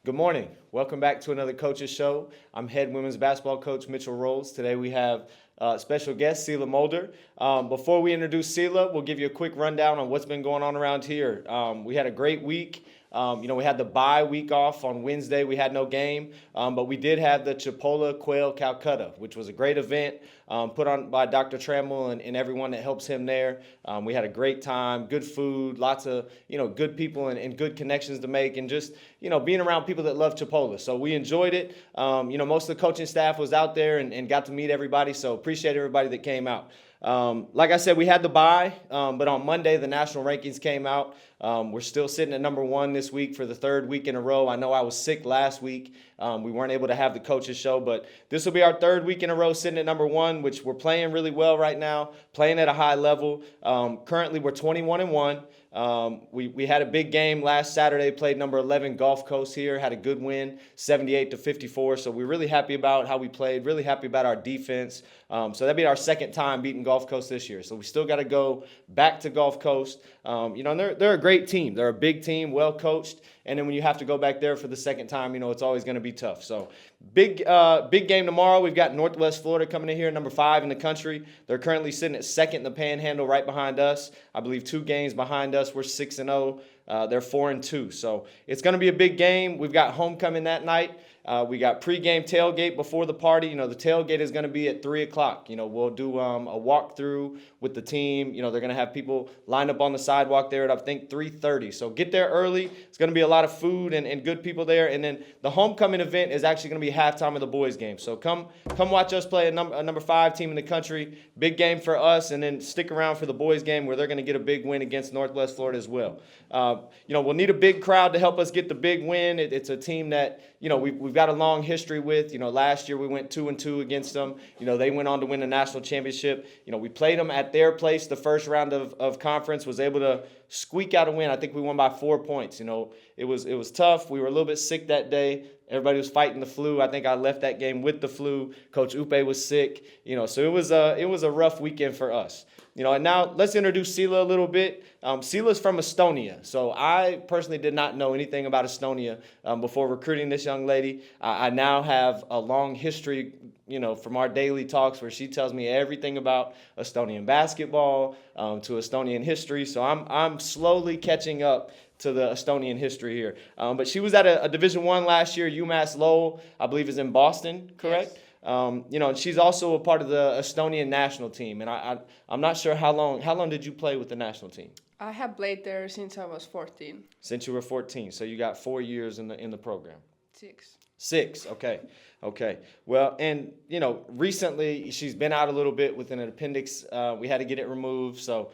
Good morning. Welcome back to another Coaches Show. I'm head women's basketball coach Mitchell Rolls. Today we have special guest Sela Mulder. Before we introduce Sela, we'll give you a quick rundown on what's been going on around here. We had a great week. We had the bye week off on Wednesday. We had no game, but we did have the Chipola Quail Calcutta, which was a great event put on by Dr. Trammell and everyone that helps him there. We had a great time, good food, lots of good people and good connections to make, and just being around people that love Chipola. So we enjoyed it. Most of the coaching staff was out there and got to meet everybody. So appreciate everybody that came out. Like I said, we had the bye, but on Monday, the national rankings came out. We're still sitting at number one this week for the third week in a row. I know I was sick last week. We weren't able to have the coaches show, but this will be our third week in a row sitting at number one, which we're playing really well right now, playing at a high level. Currently, we're 21-1. We had a big game last Saturday, played number 11 Gulf Coast here, had a good win, 78-54. So we're really happy about how we played, really happy about our defense. So that'd be our second time beating Gulf Coast this year. So we still got to go back to Gulf Coast. And they're a great team. They're a big team, well coached. And then when you have to go back there for the second time, it's always going to be tough. So big game tomorrow. We've got Northwest Florida coming in here, number 5 in the country. They're currently sitting at second in the Panhandle, right behind us. I believe 2 games behind us. We're 6-0. They're 4-2. So it's going to be a big game. We've got homecoming that night. We got pregame tailgate before the party. The tailgate is going to be at 3 o'clock. We'll do a walkthrough with the team. They're going to have people lined up on the sidewalk there at, I think, 3:30. So get there early. It's going to be a lot of food and good people there. And then the homecoming event is actually going to be halftime of the boys' game. So come watch us play a number 5 team in the country. Big game for us. And then stick around for the boys' game where they're going to get a big win against Northwest Florida as well. We'll need a big crowd to help us get the big win. It's a team that, we've got a long history with. Last year we went 2-2 against them. They went on to win the national championship. We played them at their place the first round of conference, was able to squeak out a win. I think we won by 4 points. It was tough. We were a little bit sick that day. Everybody was fighting the flu. I think I left that game with the flu. Coach Upe was sick. So it was a rough weekend for us. And now let's introduce Sela a little bit. Sela's from Estonia. So I personally did not know anything about Estonia before recruiting this young lady. I now have a long history, from our daily talks where she tells me everything about Estonian basketball to Estonian history. So I'm slowly catching up to the Estonian history here. But she was at a Division I last year. UMass Lowell, I believe, is in Boston, correct? Yes. And she's also a part of the Estonian national team. And I'm not sure how long did you play with the national team? I have played there since I was 14. Since you were 14, so you got 4 years in the program. 6. 6, okay. Well, and recently she's been out a little bit with an appendix. We had to get it removed, so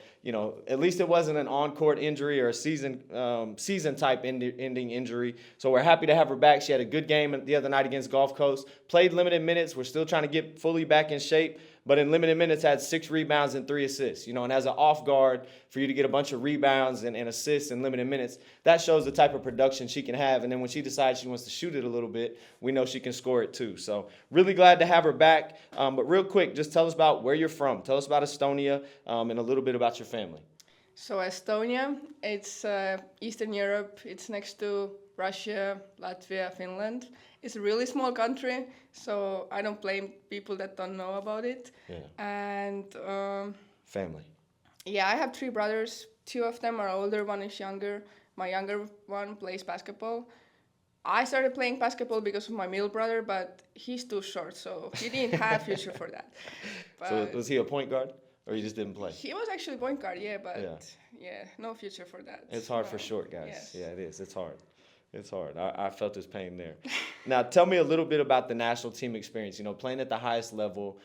at least it wasn't an on-court injury or a season type ending injury. So we're happy to have her back. She had a good game the other night against Gulf Coast. Played limited minutes. We're still trying to get fully back in shape. But in limited minutes, had 6 rebounds and 3 assists. And as an off guard, for you to get a bunch of rebounds and assists in limited minutes, that shows the type of production she can have. And then when she decides she wants to shoot it a little bit, we know she can score it too. So really glad to have her back. But real quick, just tell us about where you're from. Tell us about Estonia and a little bit about your family. So Estonia, it's Eastern Europe. It's next to Russia, Latvia, Finland. It's a really small country, so I don't blame people that don't know about it. Yeah. And family. Yeah, I have 3 brothers. 2 of them are older, 1 is younger. My younger one plays basketball. I started playing basketball because of my middle brother, but he's too short, so he didn't have future for that. But so was he a point guard, or you just didn't play? He was actually point guard, but no future for that. It's hard for short guys. Yes. Yeah, it is. It's hard. It's hard. I felt his pain there. Now, tell me a little bit about the national team experience, playing at the highest level,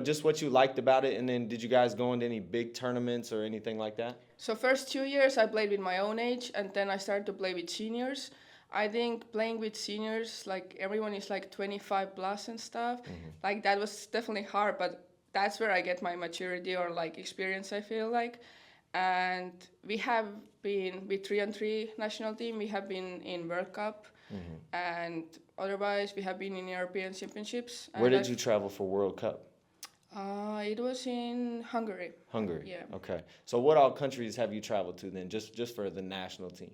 just what you liked about it. And then did you guys go into any big tournaments or anything like that? So first 2 years I played with my own age, and then I started to play with seniors. I think playing with seniors, like everyone is like 25 plus and stuff, like that was definitely hard, but that's where I get my maturity or like experience, I feel like. And we have been with 3-on-3 national team. We have been in World Cup, and otherwise we have been in European Championships. Where did you travel for World Cup? It was in Hungary. Hungary. Yeah. Okay. So what all countries have you traveled to then, just for the national team?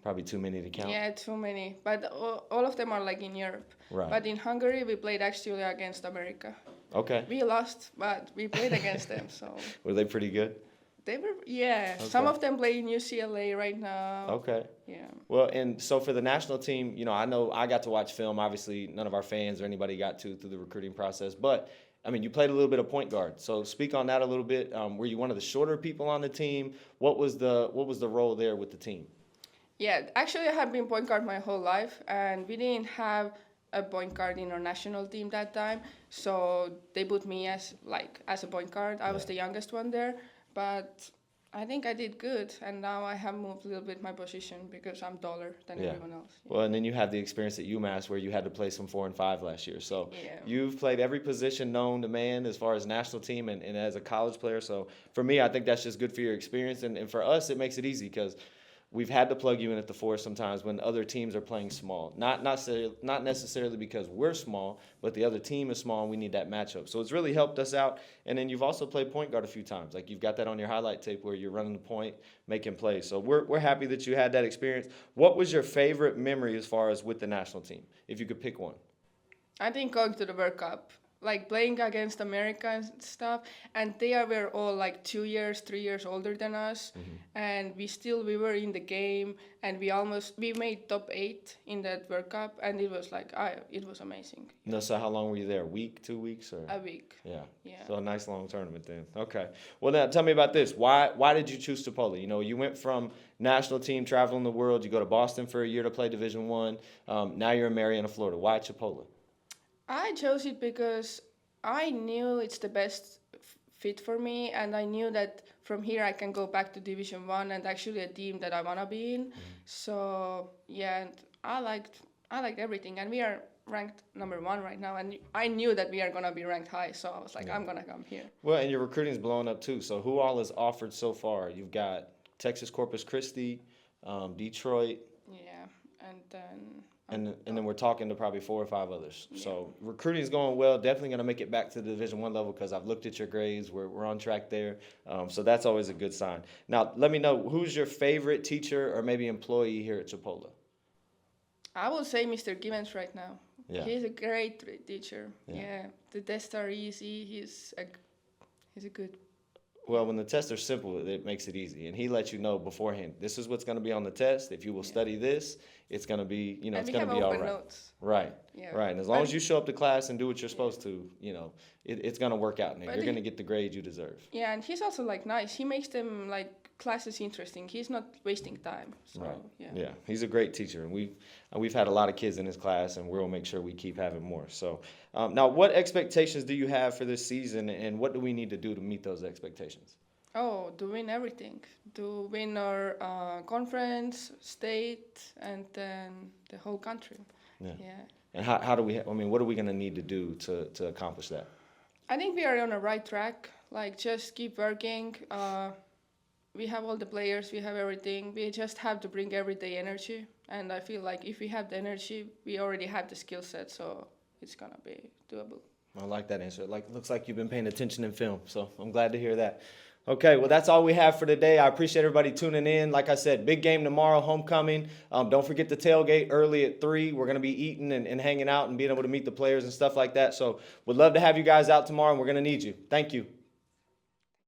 Probably too many to count. Yeah, too many. But all of them are like in Europe. Right. But in Hungary, we played actually against America. Okay. We lost, but we played against them. So Were they pretty good? they were, yeah. Okay. Some of them play in UCLA right now. Okay. Yeah. Well, and so for the national team, I know I got to watch film. Obviously, none of our fans or anybody got to through the recruiting process. But, I mean, you played a little bit of point guard. So speak on that a little bit. Were you one of the shorter people on the team? What was the role there with the team? Yeah, actually, I have been point guard my whole life, and we didn't have a point guard in our national team that time. So they put me as a point guard. I was the youngest one there, but I think I did good, and now I have moved a little bit my position because I'm taller than everyone else. Yeah. Well, and then you have the experience at UMass where you had to play some 4 and 5 last year. So you've played every position known to man as far as national team and as a college player. So for me, I think that's just good for your experience. And for us, it makes it easy because we've had to plug you in at the 4 sometimes when other teams are playing small. Not necessarily because we're small, but the other team is small and we need that matchup. So it's really helped us out. And then you've also played point guard a few times. Like you've got that on your highlight tape where you're running the point, making plays. So we're happy that you had that experience. What was your favorite memory as far as with the national team, if you could pick one? I think going to the World Cup, like playing against America and stuff, and they were all like 2 years, 3 years older than us, and we were in the game, and we made top 8 in that World Cup, and it was it was amazing. No, so how long were you there? A week, 2 weeks, or a week? Yeah. So a nice long tournament then. Okay. Well, now tell me about this. Why did you choose Chipola? You went from national team traveling the world. You go to Boston for a year to play Division I. Now you're in Marietta, Florida. Why Chipola? I chose it because I knew it's the best fit for me, and I knew that from here I can go back to Division I and actually a team that I wanna be in. So yeah, and I liked everything, and we are ranked number 1 right now, and I knew that we are gonna be ranked high, so I was like, I'm gonna come here. Well, and your recruiting's blowing up too. So who all is offered so far? You've got Texas Corpus Christi, Detroit. Yeah, and then. And then we're talking to probably 4 or 5 others. Yeah. So recruiting is going well. Definitely going to make it back to the Division I level because I've looked at your grades. We're on track there. So that's always a good sign. Now, let me know, who's your favorite teacher or maybe employee here at Chipola? I will say Mr. Gibbons right now. Yeah. He's a great teacher. Yeah. The tests are easy. He's a good. Well, when the tests are simple, it makes it easy. And he lets you know beforehand, this is what's going to be on the test. If you will study this, it's going to be, it's going to be all right. Notes. Right. Yeah. Right. And as long as you show up to class and do what you're supposed to, it's going to work out. And you're going to get the grade you deserve. Yeah, and he's also nice. He makes them classes interesting. He's not wasting time. So, right. Yeah. Yeah. He's a great teacher, and we've had a lot of kids in his class, and we'll make sure we keep having more. So now, what expectations do you have for this season, and what do we need to do to meet those expectations? Oh, to win everything. To win our conference, state, and then the whole country. Yeah. And how do what are we going to need to do to accomplish that? I think we are on the right track. Just keep working. We have all the players, we have everything. We just have to bring everyday energy. And I feel like if we have the energy, we already have the skill set, so it's going to be doable. I like that answer. Looks like you've been paying attention in film, so I'm glad to hear that. Okay, well, that's all we have for today. I appreciate everybody tuning in. Like I said, big game tomorrow, homecoming. Don't forget the tailgate early at 3. We're going to be eating and hanging out and being able to meet the players and stuff like that. So we'd love to have you guys out tomorrow, and we're going to need you. Thank you.